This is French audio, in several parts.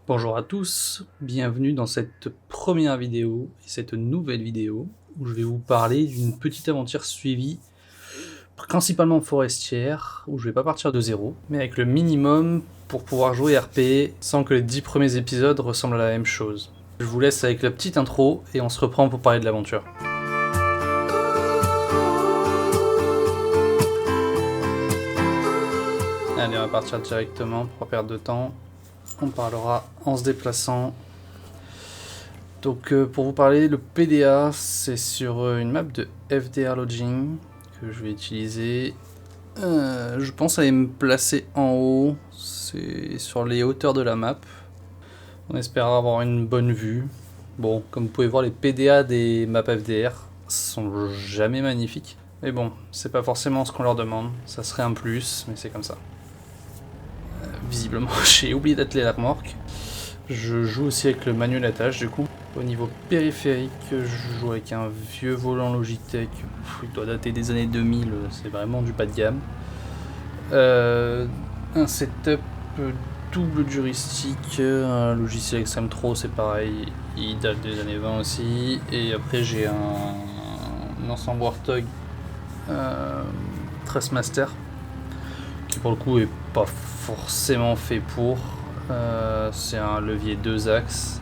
Bonjour à tous, bienvenue dans cette première vidéo et cette nouvelle vidéo où je vais vous parler d'une petite aventure suivie principalement forestière où je vais pas partir de zéro mais avec le minimum pour pouvoir jouer RP sans que les 10 premiers épisodes ressemblent à la même chose. Je vous laisse avec la petite intro et on se reprend pour parler de l'aventure. Allez, on va partir directement pour pas perdre de temps. On parlera en se déplaçant. Donc pour vous parler, le PDA, c'est sur une map de FDR Lodging que je vais utiliser. Je pense aller me placer en haut, c'est sur les hauteurs de la map. On espère avoir une bonne vue. Bon, comme vous pouvez voir, les PDA des maps FDR sont jamais magnifiques. Mais bon, c'est pas forcément ce qu'on leur demande, ça serait un plus, mais c'est comme ça. Visiblement, j'ai oublié d'atteler la remorque. Je joue aussi avec le manuel attache du coup. Au niveau périphérique, je joue avec un vieux volant Logitech. Il doit dater des années 2000, c'est vraiment du bas de gamme. Un setup double joystick, un logiciel Extreme Pro, c'est pareil, il date des années 20 aussi. Et après j'ai un ensemble Warthog Trustmaster qui pour le coup est pas forcément fait pour. C'est un levier 2 axes.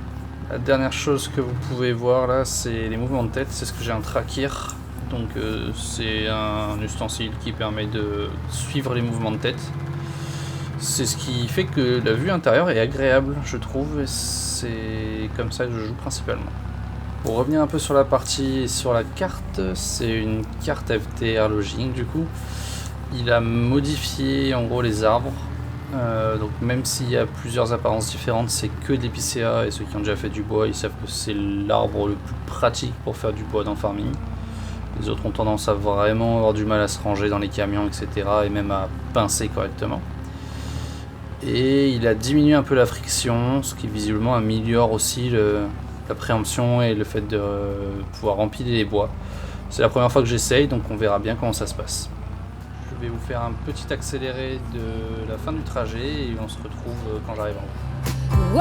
La dernière chose que vous pouvez voir là, c'est les mouvements de tête. C'est ce que j'ai un Trakir. Donc c'est un ustensile qui permet de suivre les mouvements de tête. C'est ce qui fait que la vue intérieure est agréable, je trouve. Et c'est comme ça que je joue principalement. Pour revenir un peu sur la partie, sur la carte, c'est une carte FTR Loging du coup. Il a modifié en gros les arbres. Donc même s'il y a plusieurs apparences différentes, c'est que de l'épicéa, et ceux qui ont déjà fait du bois, ils savent que c'est l'arbre le plus pratique pour faire du bois dans le farming. Les autres ont tendance à vraiment avoir du mal à se ranger dans les camions, etc. et même à pincer correctement. Et il a diminué un peu la friction, ce qui visiblement améliore aussi la préemption et le fait de pouvoir empiler les bois. C'est la première fois que j'essaye, donc on verra bien comment ça se passe. Je vais vous faire un petit accéléré de la fin du trajet et on se retrouve quand j'arrive en haut.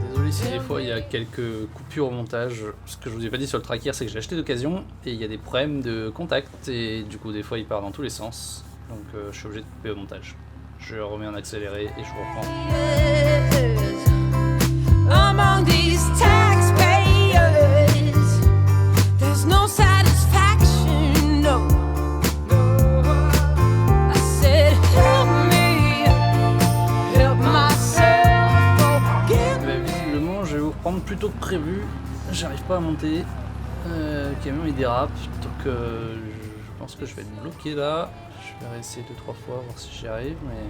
Désolé si des fois il y a quelques coupures au montage. Ce que je vous ai pas dit sur le tracker, c'est que j'ai acheté d'occasion et il y a des problèmes de contact et du coup des fois il part dans tous les sens. Donc je suis obligé de couper au montage. Je remets en accéléré et je vous reprends. Among these taxpayers, there's no satisfaction, no. Prendre plutôt que prévu, j'arrive pas à monter, le camion il dérape, donc je pense que je vais être bloqué là. Je vais réessayer 2-3 fois, voir si j'y arrive, mais...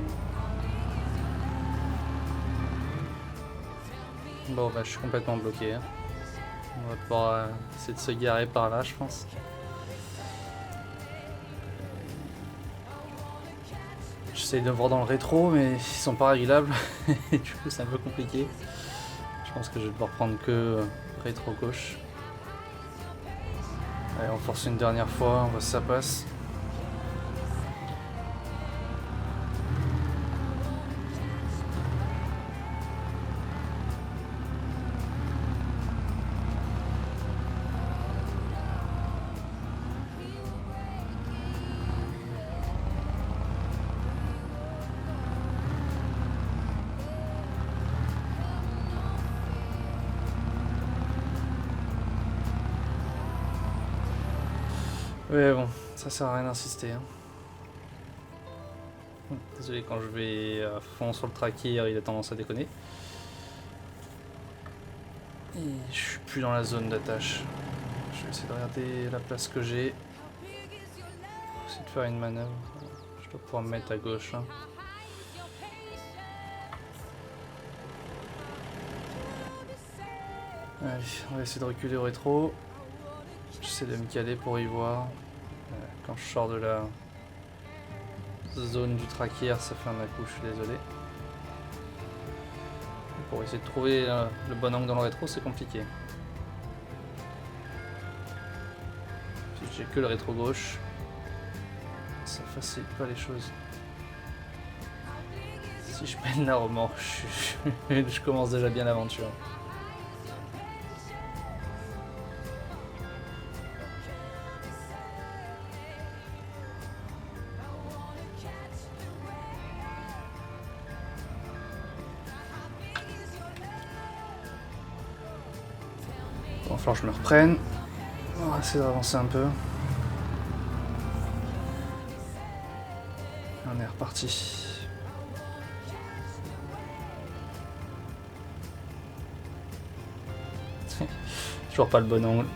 Bon bah je suis complètement bloqué. On va pouvoir essayer de se garer par là je pense. J'essaye de voir dans le rétro mais ils sont pas réglables, et du coup c'est un peu compliqué. Je pense que je vais devoir prendre que rétro gauche. Allez, on force une dernière fois, on voit si ça passe. Ouais bon, ça sert à rien d'insister. Hein. Désolé, quand je vais à fond sur le tracker, il a tendance à déconner. Et je suis plus dans la zone d'attache. Je vais essayer de regarder la place que j'ai. Essayer de faire une manœuvre. Je dois pouvoir me mettre à gauche. Hein. Allez, on va essayer de reculer au rétro. J'essaie de me caler pour y voir. Quand je sors de la zone du tracker, ça fait un coup, je suis désolé. Pour essayer de trouver le bon angle dans le rétro, c'est compliqué. Si j'ai que le rétro gauche, ça facilite pas les choses. Si je mène la remorque, je commence déjà bien l'aventure. Bon, il va falloir que je me reprenne. On va essayer d'avancer un peu. On est reparti. Toujours pas le bon angle.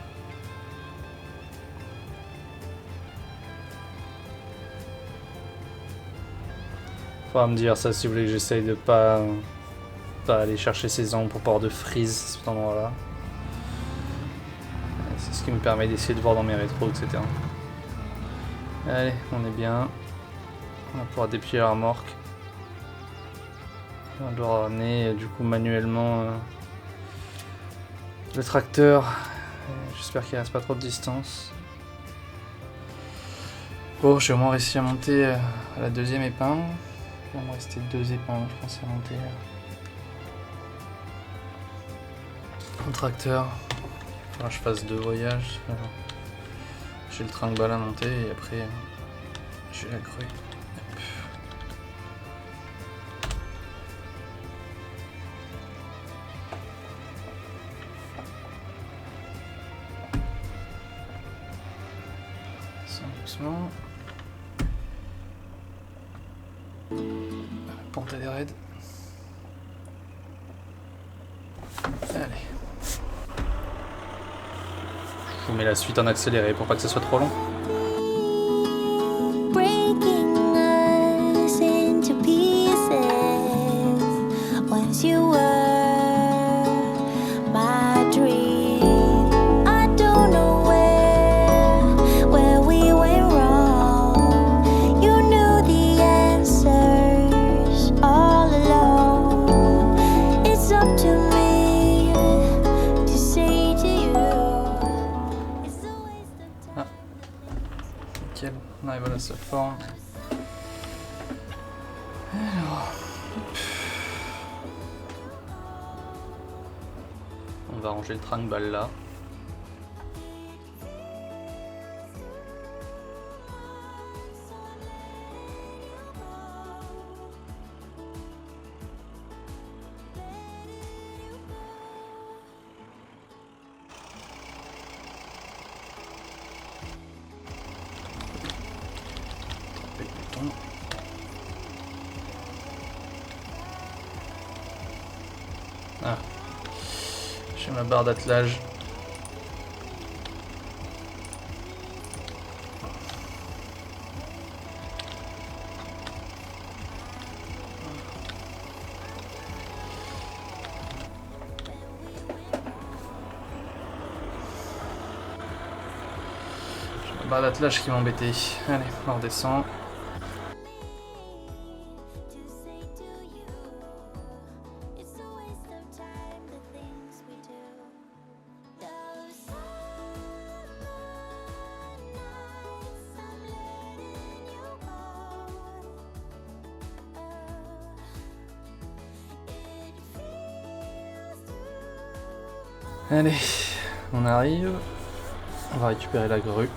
Faudra me dire ça si vous voulez que j'essaye de pas aller chercher ces angles pour pas avoir de freeze à cet endroit-là. C'est ce qui me permet d'essayer de voir dans mes rétros, etc. Allez, on est bien. On va pouvoir déplier la remorque. On doit ramener du coup manuellement le tracteur. J'espère qu'il reste pas trop de distance. Bon, j'ai au moins réussi à monter à la deuxième épingle. Il va me rester 2 épingles, je pense, à monter. Le tracteur. Il faudra que je fasse 2 voyages. J'ai le tringle à monter et après j'ai la grue. Doucement. La pente elle est raide. Allez. Je vous mets la suite en accéléré pour pas que ça soit trop long. On arrive à la seule forme. Alors, on va ranger le tringle là. Ah, j'ai ma barre d'attelage. J'ai ma barre d'attelage qui m'embêtait. Allez, on redescend. Allez, on arrive. On va récupérer la grue.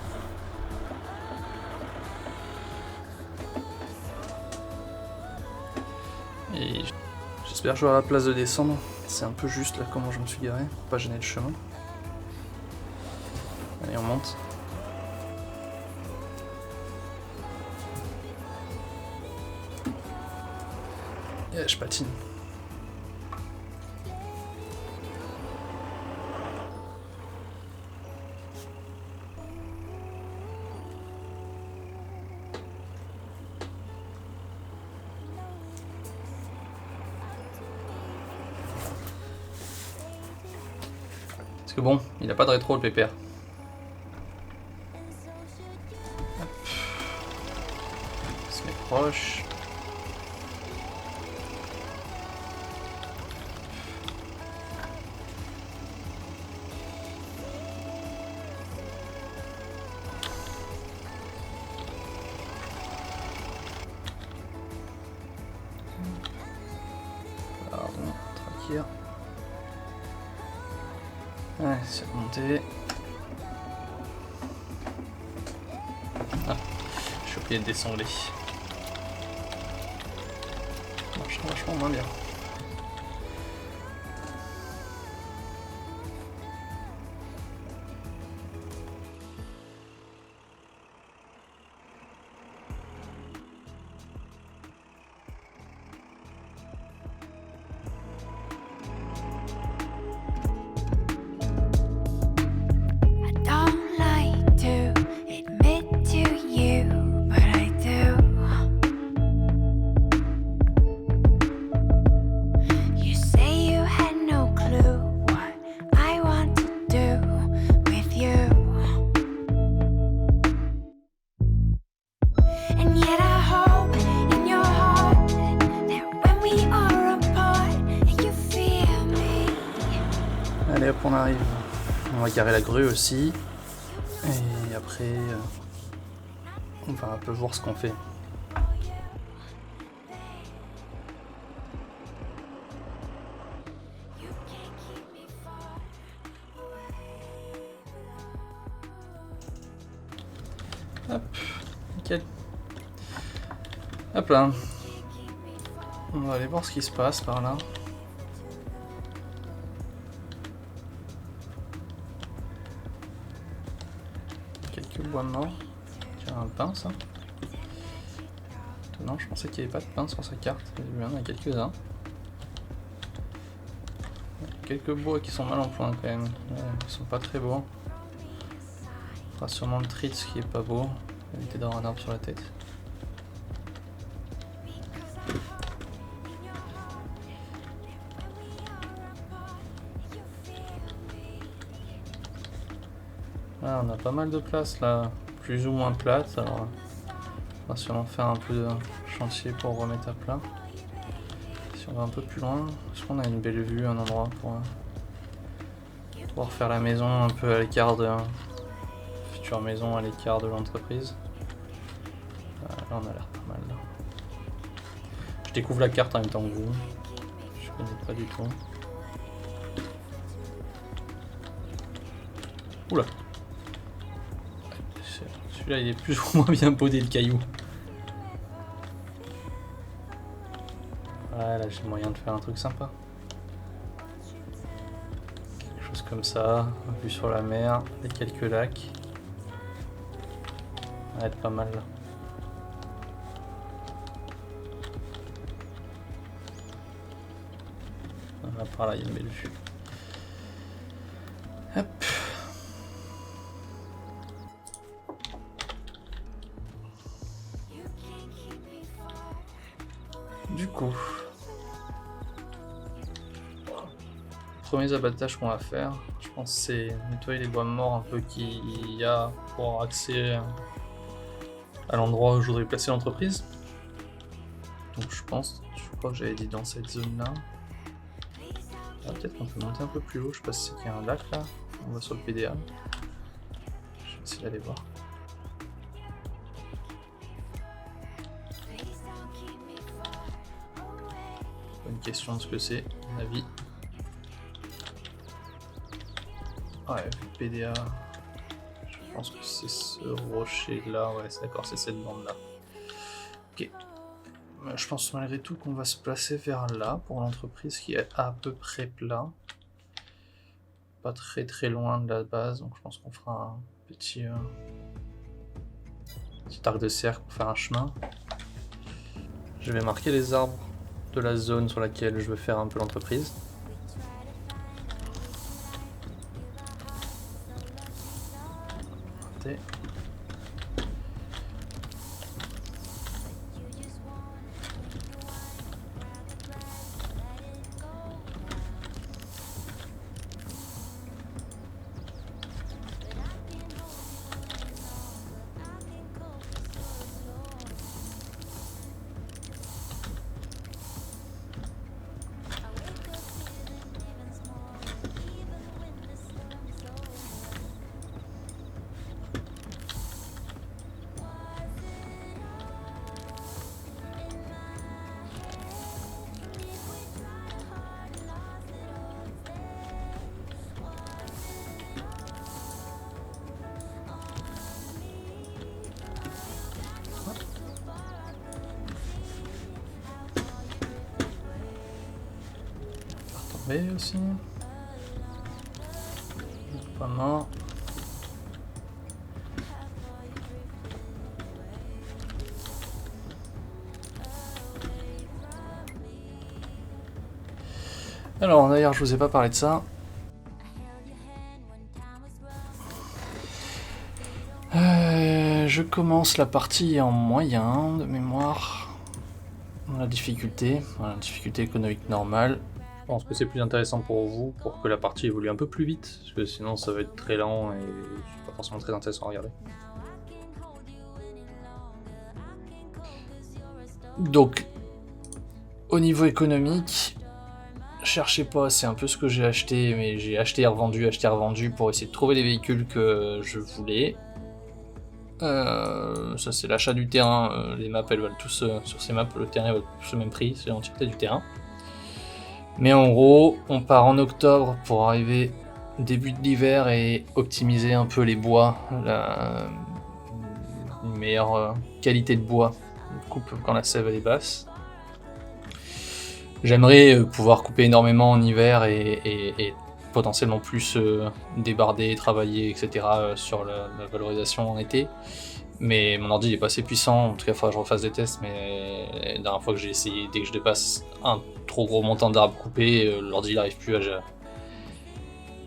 Et j'espère que j'aurai la place de descendre. C'est un peu juste là comment je me suis garé, pour pas gêner le chemin. Allez, on monte. Et je patine. Parce que bon, il n'a pas de rétro le pépère. Hop. On se met proche. sortir. Allez, c'est remonté. Ah, je suis oublié de désangler. Ça marche vachement moins bien. Allez hop, on arrive. On va carrer la grue aussi. Et après, on va un peu voir ce qu'on fait. Hop, nickel. Hop là. On va aller voir ce qui se passe par là. Quelques bois morts. Tiens, un pain ça. Non, je pensais qu'il n'y avait pas de pain sur sa carte. Il y en a quelques-uns. Quelques bois qui sont mal en point quand même. Ouais, ils sont pas très beaux. Il fera sûrement le tritz qui est pas beau. Éviter d'avoir un arbre sur la tête. Ah, on a pas mal de place là, plus ou moins plate. Alors, on va sûrement faire un peu de chantier pour remettre à plat. Si on va un peu plus loin, je crois qu'on a une belle vue, un endroit pour pouvoir faire la maison un peu à l'écart de future maison à l'écart de l'entreprise. Là, on a l'air pas mal. Là. Je découvre la carte en même temps que vous. Je connais pas du tout. Oula. Celui-là il est plus ou moins bien podé le caillou. Ouais, là j'ai moyen de faire un truc sympa. Quelque chose comme ça, vue sur la mer, et quelques lacs. Ça va être pas mal là. Là, par là il y a une belle vue. Hop. Du coup, premiers abattages qu'on va faire, je pense c'est nettoyer les bois morts un peu qu'il y a pour avoir accès à l'endroit où je voudrais placer l'entreprise. Donc je crois que j'avais dit dans cette zone là. Ah, peut-être qu'on peut monter un peu plus haut, je sais pas si c'est qu'il y a un lac là, on va sur le PDA. Je vais essayer d'aller voir. Bonne question de ce que c'est, à mon avis. Ouais, PDA. Je pense que c'est ce rocher là, ouais, c'est d'accord, c'est cette bande là. Ok. Je pense malgré tout qu'on va se placer vers là pour l'entreprise qui est à peu près plat. Pas très très loin de la base, donc je pense qu'on fera un petit arc de cercle pour faire un chemin. Je vais marquer les arbres de la zone sur laquelle je veux faire un peu l'entreprise. tomber aussi. Pas mort. Alors d'ailleurs je vous ai pas parlé de ça. Je commence la partie en moyen de mémoire. La difficulté économique normale. Je pense que c'est plus intéressant pour vous, pour que la partie évolue un peu plus vite, parce que sinon ça va être très lent et c'est pas forcément très intéressant à regarder. Donc, au niveau économique, cherchez pas, c'est un peu ce que j'ai acheté, mais j'ai acheté et revendu pour essayer de trouver les véhicules que je voulais. Ça c'est l'achat du terrain, les maps elles valent tous, sur ces maps le terrain vaut tous le même prix, c'est l'entièreté du terrain. Mais en gros, on part en octobre pour arriver début de l'hiver et optimiser un peu les bois, une meilleure qualité de bois, coupe quand la sève elle est basse. J'aimerais pouvoir couper énormément en hiver et potentiellement plus débarder, travailler, etc. Sur la valorisation en été. Mais mon ordi il est pas assez puissant, en tout cas il faudra que je refasse des tests, mais la dernière fois que j'ai essayé, dès que je dépasse un trop gros montant d'arbres coupés, l'ordi il n'arrive plus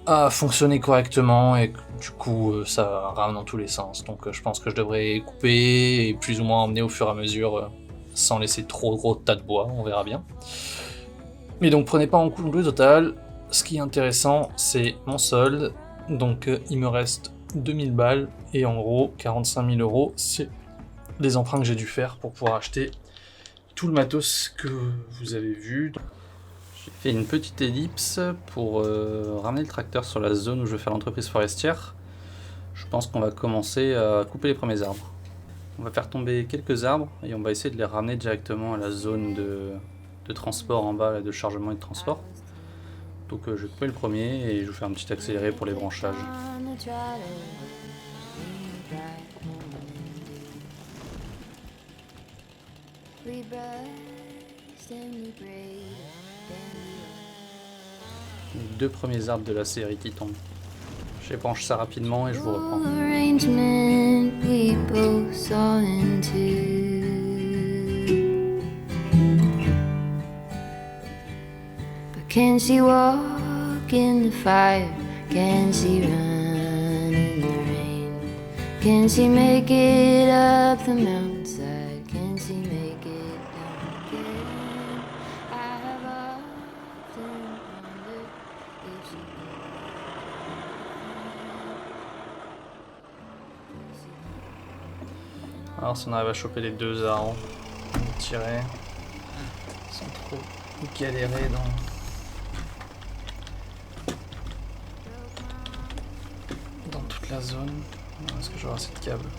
à fonctionner correctement et du coup ça rame dans tous les sens. Donc je pense que je devrais couper et plus ou moins emmener au fur et à mesure sans laisser trop gros tas de bois, on verra bien. Mais donc prenez pas en compte le total, ce qui est intéressant c'est mon solde, donc il me reste 2000 balles et en gros 45 000 euros, c'est les emprunts que j'ai dû faire pour pouvoir acheter tout le matos que vous avez vu. J'ai fait une petite ellipse pour ramener le tracteur sur la zone où je veux faire l'entreprise forestière. Je pense qu'on va commencer à couper les premiers arbres. On va faire tomber quelques arbres et on va essayer de les ramener directement à la zone de transport en bas, de chargement et de transport. Donc je vais couper le premier et je vais faire un petit accéléré pour les branchages. Les deux premiers arbres de la série qui tombent. J'ébranche ça rapidement et je vous reprends. Can she walk in the fire? Can she run in the rain? Can she make it up the mountainside? Can she make it down again? I have often wondered if she could. Alors si on arrive à choper les deux arbres, on tirer sans trop galérer dans toute la zone. Est-ce que je vais avoir assez de câbles?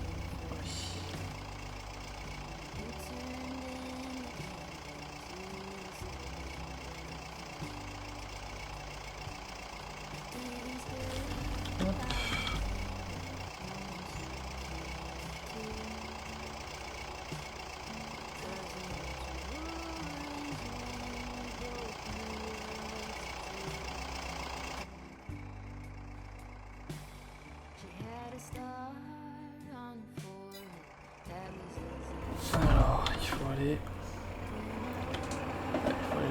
Alors, il faut aller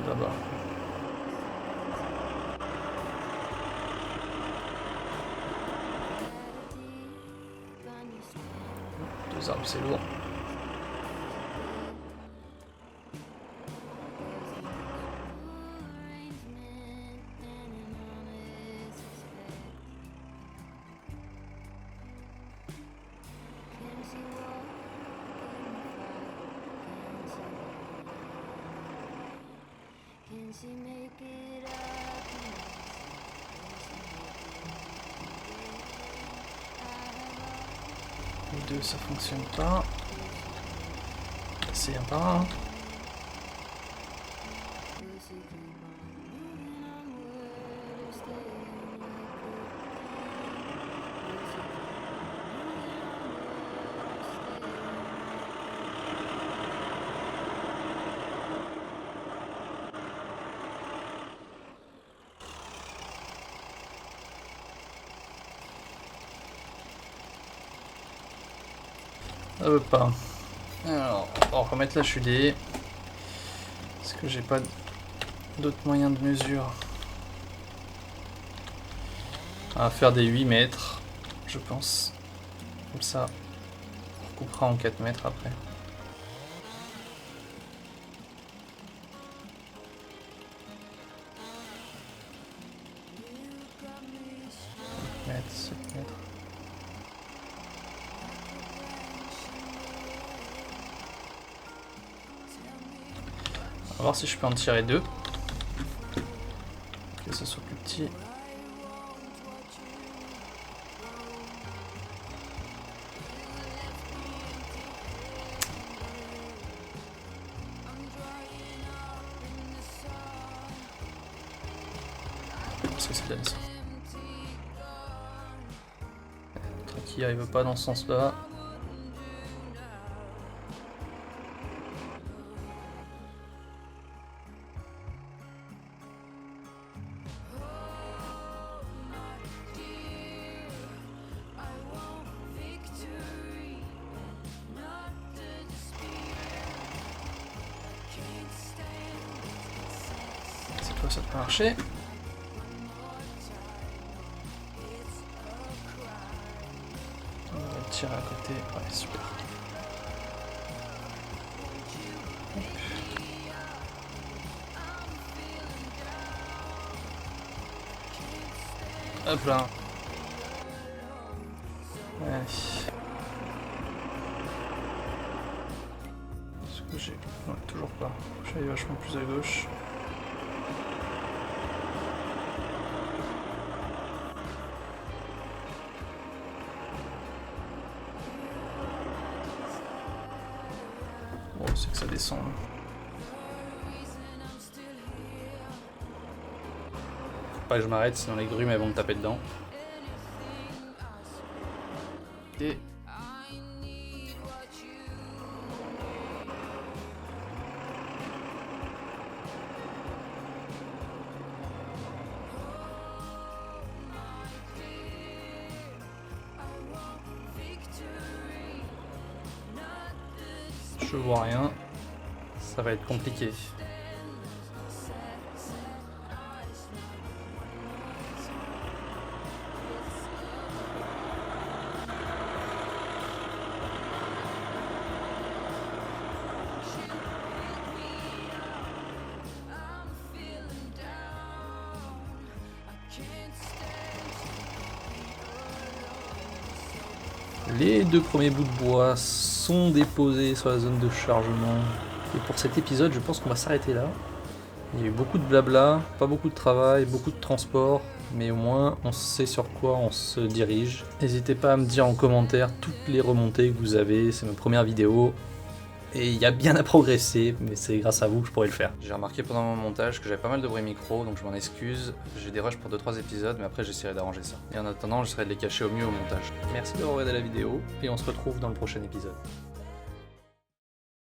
là-bas. Deux arbres, c'est lourd. Les deux ça fonctionne pas. C'est un par un. Ça veut pas. Alors, on va remettre la HUD. Parce que j'ai pas d'autres moyens de mesure. On va faire des 8 mètres, je pense. Comme ça, on recoupera en 4 mètres après. 7 mètres. On va voir si je peux en tirer 2. Que ça soit plus petit. Qu'est-ce que ça donne ça? Qui arrive pas dans ce sens-là. Cette fois ça peut marcher. Tirer à côté, ouais super. Hop là. Ouais. Est-ce que j'ai... Ouais, toujours pas. Je vais aller vachement plus à gauche. Oh, c'est que ça descend. Faut pas que je m'arrête, sinon les grumes elles vont me taper dedans. Et... je vois rien. Ça va être compliqué. Les 2 premiers bouts de bois sont déposés sur la zone de chargement. Et pour cet épisode, je pense qu'on va s'arrêter là. Il y a eu beaucoup de blabla, pas beaucoup de travail, beaucoup de transport, mais au moins on sait sur quoi on se dirige. N'hésitez pas à me dire en commentaire toutes les remontées que vous avez, c'est ma première vidéo. Et il y a bien à progresser, mais c'est grâce à vous que je pourrais le faire. J'ai remarqué pendant mon montage que j'avais pas mal de bruit micro, donc je m'en excuse. J'ai des rushs pour 2-3 épisodes, mais après j'essaierai d'arranger ça. Et en attendant, j'essaierai de les cacher au mieux au montage. Merci d'avoir regardé la vidéo, et on se retrouve dans le prochain épisode.